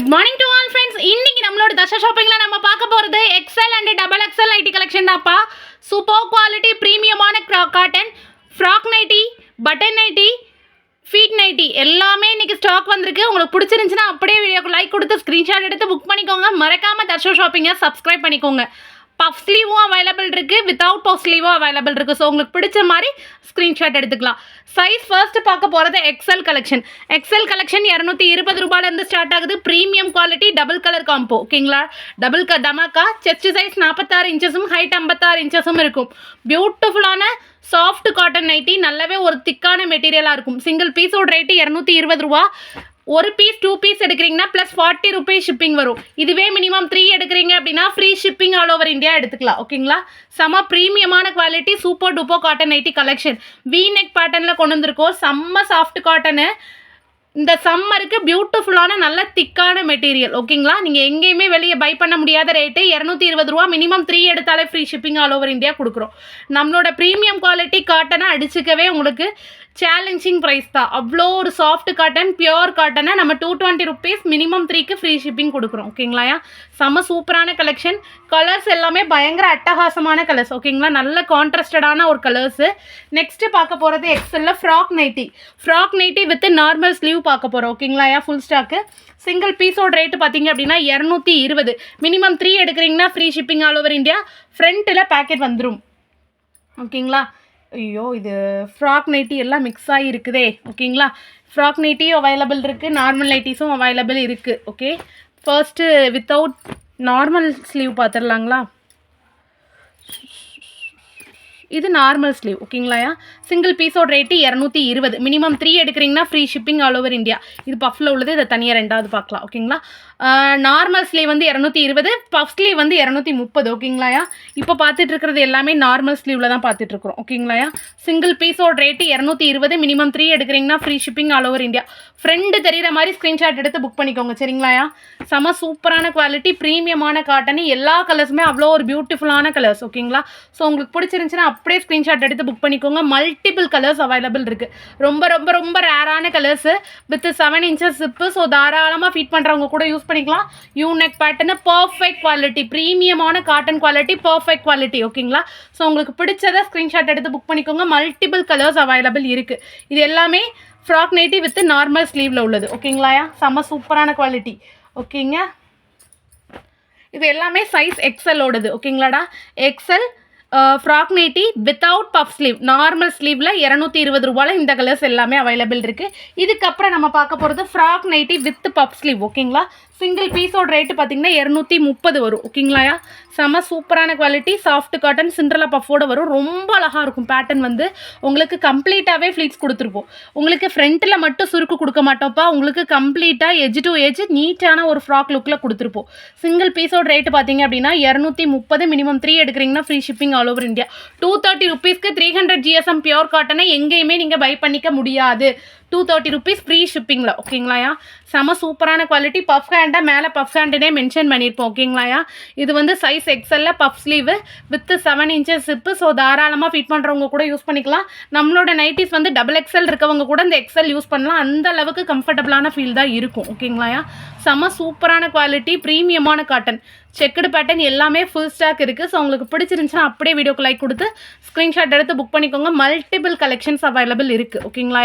Good morning to all friends. இன்னைக்கு நம்மளோட தர்ஷா ஷாப்பிங்ல நம்ம பார்க்க போறது XL and double XL nightie collection தான்ப்பா. சூப்பர் குவாலிட்டி பிரீமியமான cotton frock nightie, button nightie, feed nightie எல்லாமே இன்னைக்கு ஸ்டாக் வந்திருக்கு. உங்களுக்கு பிடிச்சிருந்துச்சுன்னா அப்படியே வீடியோக்கு லைக் கொடுத்து ஸ்க்ரீன்ஷாட் எடுத்து புக் பண்ணிக்கோங்க. மறக்காம தர்ஷா ஷாப்பிங்கை சப்ஸ்கிரைப் பண்ணிக்கோங்க. பஃப் ஸ்லீவும் அவைலபிள் இருக்குது, வித்தவுட் பஃப் ஸ்லீவும் அவைலபிள் இருக்குது. ஸோ உங்களுக்கு பிடிச்ச மாதிரி ஸ்க்ரீன்ஷாட் எடுத்துக்கலாம். சைஸ் ஃபர்ஸ்ட் பார்க்க போகிறது எக்ஸ்எல் கலெக்ஷன். எக்ஸ்எல் கலெக்ஷன் 220 ரூபாயிலேருந்து ஸ்டார்ட் ஆகுது. Premium quality double colour combo, ஓகேங்களா? டபுள் தமாக்கா. செஸ்ட் சைஸ் 46 இன்ச்சஸும் ஹைட் 56 இன்ச்சஸும் இருக்கும். பியூட்டிஃபுல்லான சாஃப்ட் காட்டன் நைட்டி, நல்லாவே ஒரு திக்கான மெட்டீரியலாக இருக்கும். சிங்கிள் பீஸோட ரேட்டு 220 ரூபா. ஒரு பீஸ் 2 பீஸ் எடுக்கிறீங்கன்னா ப்ளஸ் 40 ருபீஸ் ஷிப்பிங் வரும். இதுவே மினிமம் 3 எடுக்கிறீங்க அப்படின்னா free shipping all over India எடுத்துக்கலாம், ஓகேங்களா? செம்ம ப்ரீமியமான quality super duper cotton nightie collection. V neck பேட்டர்னில் கொண்டு வந்திருக்கோம். செம்ம சாஃப்ட் காட்டனு. இந்த சம்மருக்கு பியூட்டிஃபுல்லான நல்ல திக்கான மெட்டீரியல், ஓகேங்களா? நீங்கள் எங்கேயுமே வெளியே பை பண்ண முடியாத ரேட்டு 220 ரூபா. மினிமம் 3 எடுத்தாலே free shipping all over India கொடுக்குறோம். நம்மளோட ப்ரீமியம் குவாலிட்டி காட்டனை அடிச்சுக்கவே உங்களுக்கு சேலஞ்சிங் ப்ரைஸ் தான். அவ்வளோ ஒரு சாஃப்ட் காட்டன், பியோர் காட்டனை நம்ம 220 ருபீஸ், மினிமம் 3க்கு ஃப்ரீ ஷிப்பிங் கொடுக்குறோம், ஓகேங்களா? செம்ம சூப்பரான கலெக்ஷன். கலர்ஸ் எல்லாமே பயங்கர அட்டகாசமான கலர்ஸ், ஓகேங்களா? நல்ல கான்ட்ராஸ்டடான ஒரு கலர்ஸு. நெக்ஸ்ட்டு பார்க்க போகிறது எக்ஸல்ல frock nightie. Frock nightie with normal sleeve பார்க்க போகிறோம், ஓகேங்களா? Full stock. சிங்கிள் பீஸோட ரேட்டு பார்த்தீங்க அப்படின்னா 220. மினிமம் 3 எடுக்கிறீங்கன்னா free shipping all over India. ஃப்ரண்ட்டில் பேக்கெட் வந்துடும், ஓகேங்களா? ஐயோ, இது ஃப்ராக் நைட்டி எல்லாம் மிக்ஸ் ஆகி இருக்குதே, ஓகேங்களா? ஃப்ராக் நைட்டியும் அவைலபிள் இருக்குது, நார்மல் நைட்டிஸும் அவைலபிள் இருக்குது, okay? First without normal sleeve பார்த்துடலாங்களா? இது நார்மல் ஸ்லீவ், ஓகேங்களா? சிங்கிள் பீஸோட ரேட்டு 220. மினிமம் 3 எடுக்கிறீங்கன்னா free shipping all over India. இது பஃப்பில் உள்ளது, இதை தனியாக ரெண்டாவது பார்க்கலாம், ஓகேங்களா? நார்மல் ஸ்லீவ் வந்து 220, பஃப் ஸ்லீவ் வந்து 230, ஓகேங்களா? இப்போ பார்த்துட்டு இருக்கிறது எல்லாமே நார்மல் ஸ்லீவில் தான் பார்த்துட்ருக்குறோம், ஓகேங்களா? சிங்கிள் பீஸோட ரேட்டு 220. மினிமம் 3 எடுக்கிறீங்கன்னா free shipping all over India. Front தெரிகிற மாதிரி ஸ்க்ரீன்ஷாட் எடுத்து புக் பண்ணிக்கோங்க, சரிங்களா? செம சூப்பரான குவாலிட்டி, ப்ரீமியமான காட்டன். எல்லா கலர்ஸுமே அவ்வளோ ஒரு பியூட்டிஃபுல்லான கலர்ஸ், ஓகேங்களா? ஸோ உங்களுக்கு பிடிச்சிருந்துச்சுன்னா அப்படியே ஸ்க்ரீன்ஷாட் எடுத்து புக் பண்ணிக்கோங்க. மல்டிபிள் கலர்ஸ் அவைலபிள் இருக்குது. ரொம்ப ரொம்ப ரொம்ப ரேரான colours with 7 inches zip. So தாராளமாக ஃபீட் பண்ணுறவங்க கூட யூஸ் பண்ணிக்கலாம். யூனெக் பேட்டர்னு பர்ஃபெக்ட் குவாலிட்டி, ப்ரீமியமான காட்டன் குவாலிட்டி, பர்ஃபெக்ட் குவாலிட்டி, ஓகேங்களா? ஸோ உங்களுக்கு பிடிச்சதை ஸ்க்ரீன்ஷாட் எடுத்து புக் பண்ணிக்கோங்க. மல்டிபிள் கலர்ஸ் அவைலபிள் இருக்குது. இது எல்லாமே ஃப்ராக் நைட்டி வித் நார்மல் ஸ்லீவில் உள்ளது, ஓகேங்களா? செம்ம சூப்பரான குவாலிட்டி, ஓகேங்க? இது எல்லாமே சைஸ் எக்ஸலோடது, ஓகேங்களாடா? XL frock nightie without puff sleeve, normal ஸ்லீவில் 220 ரூபாயில் இந்த கலர்ஸ் எல்லாமே அவைலபிள் இருக்குது. இதுக்கப்புறம் நம்ம பார்க்க போகிறது frock nightie with puff sleeve, ஓகேங்களா? சிங்கிள் பீஸோட ரேட்டு பார்த்தீங்கன்னா 230 வரும், ஓகேங்களா? செம்ம சூப்பரான குவாலிட்டி, சாஃப்ட் காட்டன், சிண்ட்ரலா பஃபோடு வரும். ரொம்ப அழகாக இருக்கும். பேட்டர்ன் வந்து உங்களுக்கு கம்ப்ளீட்டாகவே ஃப்ளீட்ஸ் கொடுத்துருப்போம். உங்களுக்கு ஃப்ரண்ட்டில் மட்டும் சுருக்கு கொடுக்க மாட்டோம்ப்பா, உங்களுக்கு கம்ப்ளீட்டாக எஜ் டு எஜ் நீட்டான ஒரு ஃப்ராக் லுக்கில் கொடுத்துருப்போம். சிங்கிள் பீஸோட ரேட்டு பார்த்தீங்க அப்படின்னா 230. மினிமம் 3 எடுக்கிறீங்கன்னா free shipping all over India. 230 ருபீஸ்க்கு 300 GSM பியோர் காட்டனை எங்கேயுமே நீங்கள் பை பண்ணிக்க முடியாது. 230 ருபீஸ் ஃப்ரீ ஷிப்பிங்கில், ஓகேங்களா? செம சூப்பரான குவாலிட்டி. பஃப் ஹேண்டாக மேலே பஃப் ஹேண்டுனே மென்ஷன் பண்ணியிருப்போம், ஓகேங்களா? இது வந்து சைஸ் எக்ஸல்ல puff sleeve with 7 inches zip. So தாராளமாக ஃபிட் பண்ணுறவங்க கூட யூஸ் பண்ணிக்கலாம். நம்மளோட நைட்டிஸ் வந்து டபுள் எக்ஸல் இருக்கவங்க கூட இந்த எக்ஸல் யூஸ் பண்ணலாம். அந்த அளவுக்கு கம்ஃபர்டபுளான ஃபீல் தான் இருக்கும், ஓகேங்களா? செம சூப்பரான குவாலிட்டி, ப்ரீமியமான காட்டன், செக்குடு பேட்டர்ன் எல்லாமே ஃபுல் ஸ்டாக் இருக்குது. ஸோ உங்களுக்கு பிடிச்சிருந்துச்சுன்னா அப்படியே வீடியோக்கு லைக் கொடுத்து ஸ்க்ரீன்ஷாட் எடுத்து புக் பண்ணிக்கோங்க. மல்டிபிள் கலெக்ஷன்ஸ் அவைலபிள் இருக்குது, ஓகேங்களா?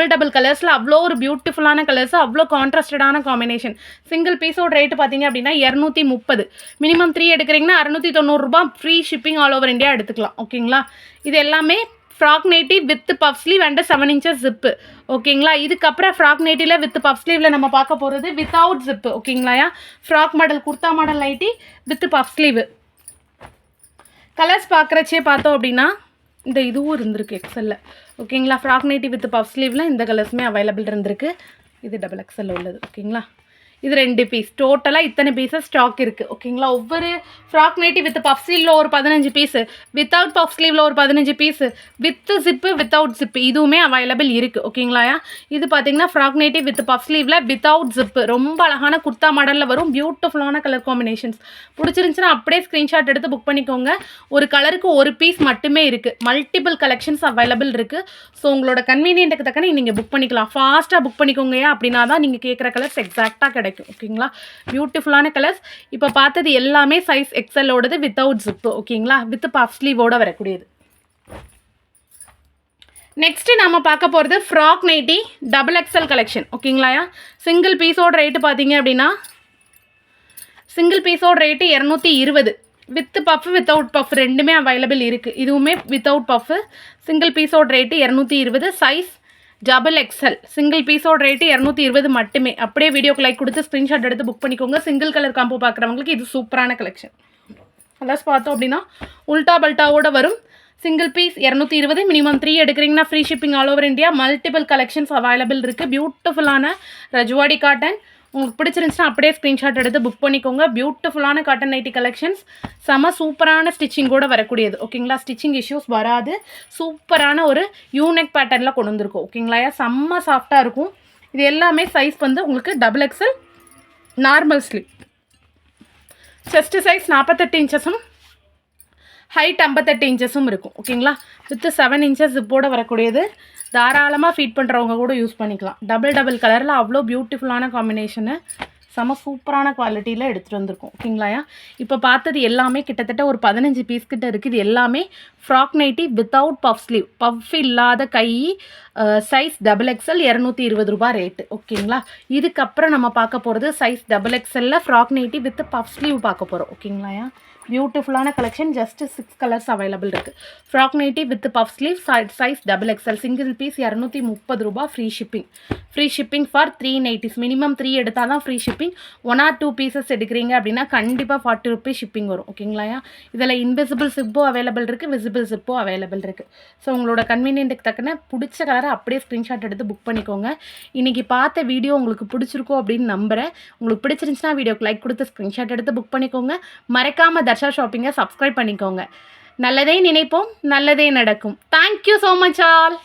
டபுள் கலர்ஸில் அவ்வளோ ஒரு பியூட்டிஃபுல்லான கலர்ஸ், அவ்வளோ கான்ட்ராஸ்டடான காம்பினேஷன். சிங்கிள் பீஸோட ரேட்டு பார்த்தீங்க அப்படின்னா 230. மினிமம் 3 எடுக்கிறீங்கன்னா 690 ரூபா. Free shipping all over India எடுத்துக்கலாம், ஓகேங்களா? இது எல்லாமே frock nightie with puff sleeve and 7 inches zip, ஓகேங்களா? இதுக்கப்புறம் ஃப்ராக் நைட்டியில் வித் பஃப் ஸ்லீவில் நம்ம பார்க்க போகிறது வித்தவுட் ஜிப்பு, ஓகேங்களா? Frock model, kurta model nightie with puff sleeve. Colours பார்க்குறச்சே பார்த்தோம் அப்படின்னா இந்த இதுவும் இருந்திருக்கு எக்ஸல்ல, ஓகேங்களா? ஃப்ராக் நைட்டி வித் பஃப் ஸ்லீவில் இந்த கலர்ஸுமே அவைலபிள் இருந்திருக்கு. இது டபுள் எக்ஸல்ல உள்ளது, ஓகேங்களா? இது 2 பீஸ், டோட்டலாக இத்தனை பீஸஸ் ஸ்டாக் இருக்குது, ஓகேங்களா? ஒவ்வொரு ஃப்ராக் நைட்டி வித் பஃப் ஸ்லீவில் ஒரு 15 பீஸு, வித்தவுட் பஃப் ஸ்லீவில் ஒரு 15 piece, with zip without zip இதுவுமே அவைலபிள் இருக்குது, ஓகேங்களா? இது பார்த்தீங்கன்னா ஃப்ராக் நைட்டி வித் பஃப் ஸ்லீவில் வித்தவுட் ஜிப்பு. ரொம்ப அழகான குர்த்தா மாடலில் வரும். பியூட்டிஃபுல்லான கலர் காம்பினேஷன்ஸ். பிடிச்சிருந்துச்சுன்னா அப்படியே ஸ்க்ரீன்ஷாட் எடுத்து புக் பண்ணிக்கோங்க. ஒரு கலருக்கு ஒரு பீஸ் மட்டுமே இருக்குது. மல்டிபிள் கலெக்ஷன்ஸ் அவைலபிள் இருக்குது. ஸோ உங்களோட கன்வீனியன்ட்டுக்கு தக்கன நீங்கள் புக் பண்ணிக்கலாம். ஃபாஸ்ட்டாக புக் பண்ணிக்கோங்க, அப்படின்னா தான் நீங்கள் கேட்குற கலர்ஸ் எக்ஸாக்டாக கிடைக்கும். கிடைக்கும். ஓகேங்களா, பியூட்டிஃபுல்லான கலர்ஸ். இப்போ பார்த்தது எல்லாமே சைஸ் எக்ஸலோடது வித்தவுட் ஜிப்பு. ஓகேங்களா, வித் பஃப் ஸ்லீவோட வரக்கூடியது. நெக்ஸ்ட்டு நம்ம பார்க்க போகிறது frock nightie double XL collection. ஓகேங்களாயா, சிங்கிள் பீஸோட ரேட்டு பார்த்தீங்க அப்படின்னா சிங்கிள் பீஸோட rate 220. With puff without puff ரெண்டுமே அவைலபிள் இருக்குது. இதுவுமே வித்தவுட் பஃப். சிங்கிள் பீஸோட rate 220. Size double XL. Single பீஸோட ரேட்டு 220 மட்டுமே. அப்படியே வீடியோக்கு லைக் கொடுத்து ஸ்க்ரீன்ஷாட் எடுத்து புக் பண்ணிக்கோங்க. சிங்கிள் கலர் காம்போ பார்க்குறவங்களுக்கு இது சூப்பரான கலெக்ஷன். கலர்ஸ் பார்த்தோம் அப்படின்னா உல்டா பல்ட்டாவோட வரும். Single piece 220. மினிமம் 3 எடுக்கிறீங்கன்னா free shipping all over India. Multiple collections available இருக்குது. பியூட்டிஃபுல்லான ரஜ்வாடி காட்டன். உங்களுக்கு பிடிச்சிருந்துச்சுன்னா அப்படியே ஸ்க்ரீன்ஷாட் எடுத்து புக் பண்ணிக்கோங்க. பியூட்டிஃபுல்லான காட்டன் நைட்டி கலெக்ஷன்ஸ். செம சூப்பரான ஸ்டிச்சிங்கோட வரக்கூடியது. ஓகேங்களா, ஸ்டிச்சிங் இஷ்யூஸ் வராது. சூப்பரான ஒரு யூனிக் பேட்டர்னில் கொண்டு வந்திருக்கும். ஓகேங்களா, செம்ம சாஃப்டாக இருக்கும். இது எல்லாமே சைஸ் வந்து உங்களுக்கு double XL normal sleeve. Chest size 48 இன்ச்சஸும் ஹைட் 58 இன்ச்சஸும் இருக்கும். ஓகேங்களா, வித் 7 இன்ச்சஸ் ஜிப்போட வரக்கூடியது. தாராளமாக ஃபீட் பண்ணுறவங்க கூட யூஸ் பண்ணிக்கலாம். டபுள் கலரில் அவ்வளோ பியூட்டிஃபுல்லான காம்பினேஷனு. செம சூப்பரான குவாலிட்டியில் எடுத்துகிட்டு வந்திருக்கும். ஓகேங்களாயா, இப்போ பார்த்தது எல்லாமே கிட்டத்தட்ட ஒரு 15 பீஸ் கிட்ட இருக்குது. இது எல்லாமே frock nightie without puff sleeve. Puff இல்லாத கை. சைஸ் டபுள் எக்ஸல் 220 ரூபா ரேட்டு. ஓகேங்களா, இதுக்கப்புறம் நம்ம பார்க்க போகிறது சைஸ் டபுள் எக்ஸலில் frock nightie with puff sleeve பார்க்க போகிறோம். ஓகேங்களாயா, பியூட்டிஃபுல்லான கலெக்ஷன். ஜஸ்ட் 6 கலர்ஸ் அவைலபிள் இருக்குது. Frock nightie with puff sleeve size double XL. Single piece 230 ரூபா. Free shipping. Free shipping for 3 nighties. Minimum 3 எடுத்தால் தான் ஃப்ரீ ஷிப்பிங். 1 or 2 பீசஸ் எடுக்கிறீங்க அப்படின்னா கண்டிப்பாக 40 ருபீஸ் ஷிப்பிங் வரும். ஓகேங்களாயா, இதில் இன்விசிபிள் ஜிப்போ அவைலபிள் இருக்குது, விசிபிள் ஜிப்போ அவைலபிள் இருக்குது. ஸோ உங்களோட கன்வீனியன்ட்டுக்கு தக்கன பிடிச்ச கலரை அப்படியே ஸ்க்ரீன்ஷாட் எடுத்து புக் பண்ணிக்கோங்க. இன்றைக்கி பார்த்த வீடியோ உங்களுக்கு பிடிச்சிருக்கோம் அப்படின்னு நம்புகிறேன். உங்களுக்கு பிடிச்சிருந்துச்சுன்னா வீடியோக்கு லைக் கொடுத்து ஸ்க்ரீன்ஷாட் எடுத்து புக் பண்ணிக்கோங்க. மறக்காமல் தர்ஷா ஷாப்பிங்கை சப்ஸ்கிரைப் பண்ணிக்கோங்க. நல்லதே நினைப்போம், நல்லதே நடக்கும். Thank you so much all.